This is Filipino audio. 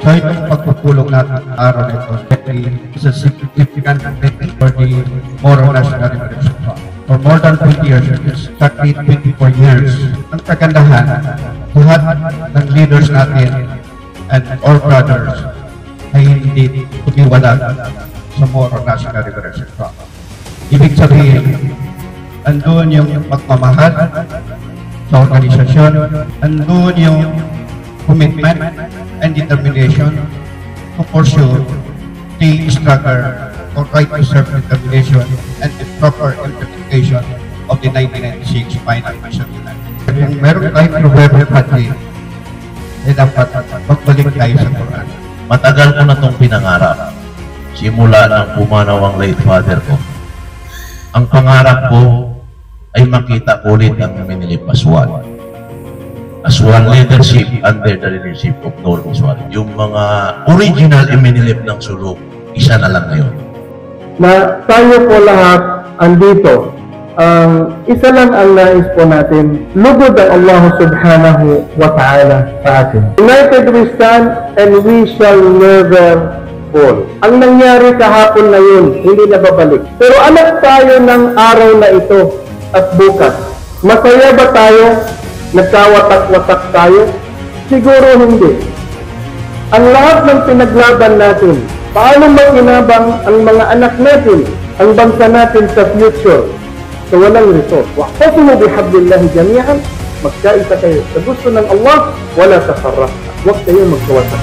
So itong pagpupulong natin araw na ito is a significant event for the Moro National Liberation Front. For more than 20 years, it's exactly 24 years. Ang kagandahan, lahat ng leaders natin and our brothers ay hindi tumiwala sa Moro National Liberation Front. Ibig sabihin, andun yung pagmamahal sa organisasyon, andun yung commitment and determination to pursue the struggle for right to self-determination and the proper implementation of the 1996 Final Mission Plan. Kung meron tayong problema natin, dapat magbalik tayo sa Quran. Matagal ko na itong pinangarap. Simula nang pumanaw ang late father ko. Ang pangarap ko ay makita ulit ang Minilip Aswan. Aswan leadership under the leadership of Norman Suarez. Yung mga original Minilip ng sulok, isa na lang ngayon. Na tayo po lahat andito, isa lang ang nais po natin, lugod ang Allah subhanahu wa ta'ala sa atin. United we stand and we shall never fall. Ang nangyari kahapon na yun, hindi na babalik. Pero anak tayo ng araw na ito at bukas. Masaya ba tayo? Nagkawatak-watak tayo? Siguro hindi. Ang lahat ng pinaglaban natin, paano makinabang ang mga anak natin, ang bansa natin sa future, sa walang resort. Wa'tasimu bihablillahi jami'an, magkaisa kayo sa gusto ng Allah, wala tafarraq. Huwag kayo magkawatak.